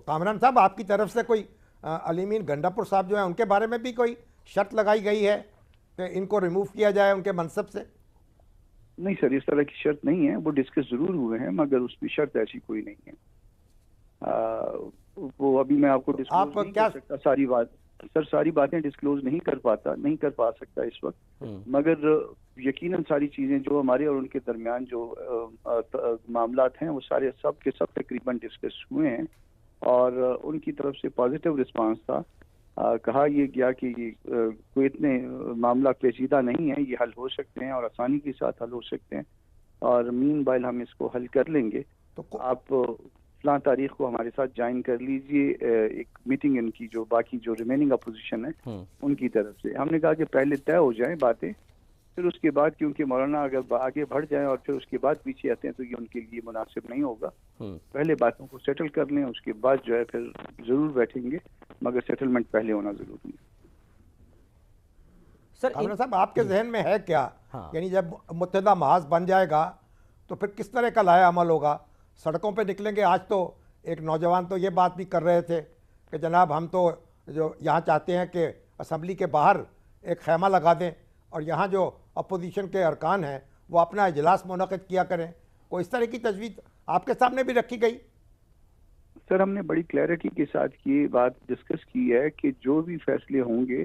کامران صاحب آپ کی طرف سے کوئی علی مین گنڈاپور صاحب جو ہیں ان کے بارے میں بھی کوئی شرط لگائی گئی ہے کہ ان کو ریموو کیا جائے ان کے منصب سے؟ نہیں سر، اس طرح کی شرط نہیں ہے، وہ ڈسکس ضرور ہوئے ہیں مگر اس کی شرط ایسی کوئی نہیں ہے۔ وہ ابھی میں آپ کو ڈسکلوز نہیں کر سکتا ساری بات سر، ساری باتیں ڈسکلوز نہیں کر پا سکتا اس وقت، مگر یقیناً ساری چیزیں جو ہمارے اور ان کے درمیان جو معاملات ہیں وہ سارے سب کے سب تقریباً ڈسکس ہوئے ہیں، اور ان کی طرف سے پازیٹیو رسپانس تھا۔ کہا یہ گیا کہ یہ کوئی اتنے معاملہ پیچیدہ نہیں ہے، یہ حل ہو سکتے ہیں اور آسانی کے ساتھ حل ہو سکتے ہیں، اور مین بائل ہم اس کو حل کر لیں گے۔ آپ فلاں تاریخ کو ہمارے ساتھ جوائن کر لیجئے ایک میٹنگ ان کی جو باقی جو ریمیننگ اپوزیشن ہے ان کی طرف سے۔ ہم نے کہا کہ پہلے طے ہو جائیں باتیں، پھر اس کے بعد، کیونکہ مولانا اگر آگے بڑھ جائیں اور پھر اس کے بعد پیچھے آتے ہیں تو یہ ان کے لیے مناسب نہیں ہوگا۔ پہلے باتوں کو سیٹل کر لیں، اس کے بعد جو ہے پھر ضرور بیٹھیں گے، مگر سیٹلمنٹ پہلے ہونا ضروری ہے۔ کامران صاحب آپ کے ذہن میں ہے کیا، یعنی جب متحدہ محاذ بن جائے گا تو پھر کس طرح کا لائحہ عمل ہوگا؟ سڑکوں پہ نکلیں گے؟ آج تو ایک نوجوان تو یہ بات بھی کر رہے تھے کہ جناب ہم تو جو یہاں چاہتے ہیں کہ اسمبلی کے باہر ایک خیمہ لگا دیں اور یہاں جو اپوزیشن کے ارکان ہیں وہ اپنا اجلاس منعقد کیا کریں۔ کوئی اس طرح کی تجویز آپ کے سامنے بھی رکھی گئی؟ سر ہم نے بڑی کلیئرٹی کے ساتھ یہ بات ڈسکس کی ہے کہ جو بھی فیصلے ہوں گے،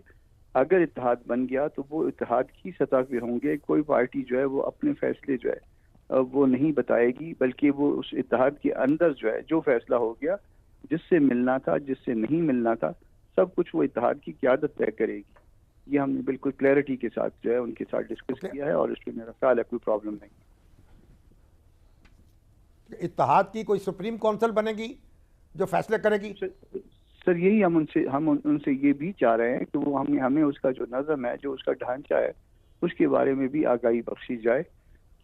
اگر اتحاد بن گیا تو وہ اتحاد کی سطح پہ ہوں گے۔ کوئی پارٹی جو ہے وہ اپنے فیصلے جو ہے وہ نہیں بتائے گی، بلکہ وہ اس اتحاد کے اندر جو ہے جو فیصلہ ہو گیا، جس سے ملنا تھا جس سے نہیں ملنا تھا، سب کچھ وہ اتحاد کی قیادت طے کرے گی۔ یہ ہم نے بالکل کلیئرٹی کے ساتھ جو ہے ان کے ساتھ ڈسکس کیا ہے، اور اس میں میرا خیال ہے کوئی پرابلم نہیں۔ اتحاد کی کوئی سپریم کونسل بنے گی جو فیصلے کرے گی؟ سر یہی ہم ان سے یہ بھی چاہ رہے ہیں کہ وہ ہمیں اس کا جو نظم ہے، جو اس کا ڈھانچہ ہے، اس کے بارے میں بھی آگاہی بخشی جائے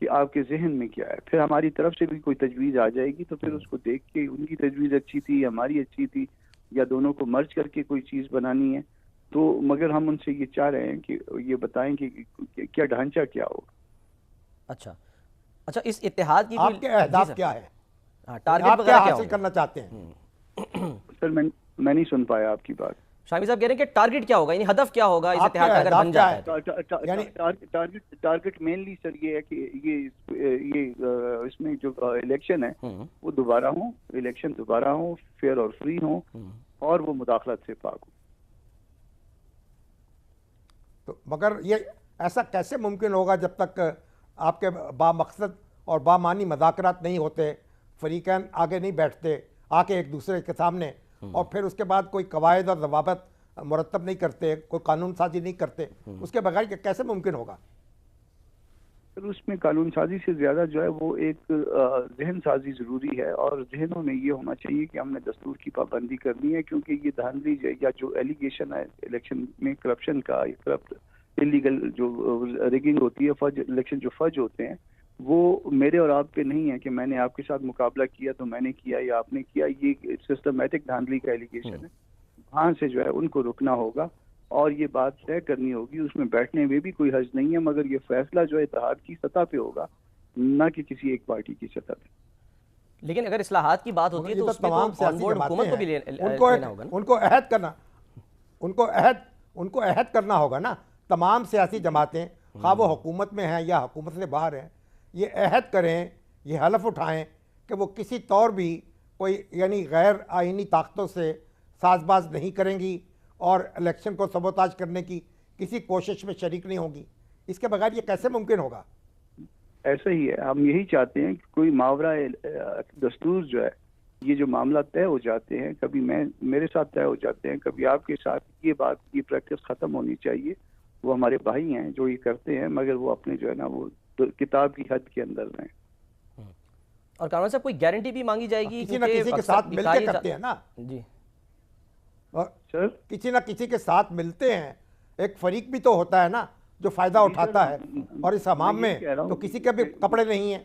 کہ آپ کے ذہن میں کیا ہے۔ پھر ہماری طرف سے بھی کوئی تجویز آ جائے گی تو پھر اس کو دیکھ کے ان کی تجویز اچھی تھی، ہماری اچھی تھی، یا دونوں کو مرج کر کے کوئی چیز بنانی ہے تو، مگر ہم ان سے یہ چاہ رہے ہیں کہ یہ بتائیں کہ کیا ڈھانچہ کیا ہوگا۔ اچھا اس اتحاد کی آپ کے اہداف کیا ہے؟ ٹارگٹ آپ وغیرہ کیا کیا حاصل کرنا چاہتے ہیں؟ سر میں نہیں سن پایا آپ کی بات۔ شامی صاحب کہہ رہے ہیں کہ ٹارگٹ کیا ہوگا، یعنی ہدف کیا ہوگا اس اتحاد کا اگر بن جاتا ہے؟ ٹارگٹ مینلی سر یہ ہے کہ یہ اس میں جو الیکشن ہے وہ دوبارہ ہوں، الیکشن دوبارہ ہوں، فیئر اور فری ہوں، اور وہ مداخلت سے پاک ہوں۔ تو مگر یہ ایسا کیسے ممکن ہوگا جب تک آپ کے با مقصد اور بامعنی مذاکرات نہیں ہوتے، فریقین آگے نہیں بیٹھتے آ کے ایک دوسرے کے سامنے، اور پھر اس کے بعد کوئی قواعد اور ضوابط مرتب نہیں کرتے، کوئی قانون سازی نہیں کرتے، اس کے بغیر یہ کیسے ممکن ہوگا؟ سر اس میں قانون سازی سے زیادہ جو ہے وہ ایک ذہن سازی ضروری ہے، اور ذہنوں میں یہ ہونا چاہیے کہ ہم نے دستور کی پابندی کرنی ہے، کیونکہ یہ دھاندلی یا جو ایلیگیشن ہے الیکشن میں کرپشن کا، کرپٹ انلیگل جو ریگنگ ہوتی ہے، الیکشن جو فج ہوتے ہیں، وہ میرے اور آپ پہ نہیں ہے کہ میں نے آپ کے ساتھ مقابلہ کیا تو میں نے کیا یا آپ نے کیا۔ یہ سسٹمیٹک دھاندلی کا ایلیگیشن ہے، وہاں سے جو ہے ان کو رکنا ہوگا اور یہ بات طے کرنی ہوگی۔ اس میں بیٹھنے میں بھی کوئی حرج نہیں ہے، مگر یہ فیصلہ جو ہے اتحاد کی سطح پہ ہوگا، نہ کہ کسی ایک پارٹی کی سطح پہ۔ لیکن اگر اصلاحات کی بات ہوتی ہے تو اس میں تو آن بورڈ حکومت کو بھی لینا ہوگا، ان کو عہد کرنا ہوگا نا۔ تمام سیاسی جماعتیں خواہ وہ حکومت میں ہیں یا حکومت سے باہر ہیں، یہ عہد کریں، یہ حلف اٹھائیں کہ وہ کسی طور بھی کوئی یعنی غیر آئینی طاقتوں سے ساز باز نہیں کریں گی اور الیکشن کو سبوتاج کرنے کی کسی کوشش میں شریک نہیں ہوگی۔ اس کے بغیر یہ کیسے ممکن ہوگا؟ ایسا ہی ہے، ہم یہی چاہتے ہیں کہ کوئی ماورا دستور جو ہے، یہ جو معاملہ طے ہو جاتے ہیں، کبھی میرے ساتھ طے ہو جاتے ہیں، کبھی آپ کے ساتھ، یہ پریکٹس ختم ہونی چاہیے۔ وہ ہمارے بھائی ہیں جو یہ کرتے ہیں، مگر وہ اپنے جو ہے نا وہ کتاب کی حد کے اندر رہیں۔ اور کامران صاحب کوئی گارنٹی بھی مانگی جائے گی؟ کسی نہ کسی کے ساتھ مل کے کرتے ہیں نا جی سر، کسی نہ کسی کے ساتھ ملتے ہیں، ایک فریق بھی تو ہوتا ہے نا جو فائدہ اٹھاتا ہے، اور اس حمام میں تو کسی کے بھی کپڑے نہیں ہیں۔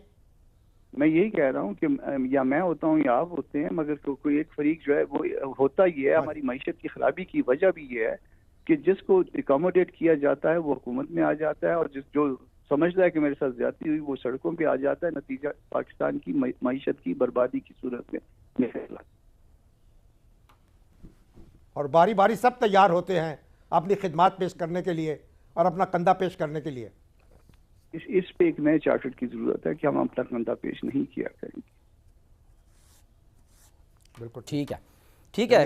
میں یہی کہہ رہا ہوں کہ یا میں ہوتا ہوں یا آپ ہوتے ہیں، مگر کوئی ایک فریق جو ہے وہ ہوتا ہی ہے۔ ہماری معیشت کی خرابی کی وجہ بھی یہ ہے کہ جس کو اکاموڈیٹ کیا جاتا ہے وہ حکومت میں آ جاتا ہے، اور جو سمجھتا ہے کہ میرے ساتھ زیادتی ہوئی وہ سڑکوں پہ آ جاتا ہے۔ نتیجہ پاکستان کی معیشت کی بربادی کی صورت میں نکلا۔ اور باری باری سب تیار ہوتے ہیں اپنی خدمات پیش کرنے کے لیے اور اپنا کندھا پیش کرنے کے لیے. اس پہ ایک نئے چارٹر کی ضرورت ہے کہ ہم اپنا کندھا پیش نہیں کیا کریں گے. بالکل ٹھیک ہے.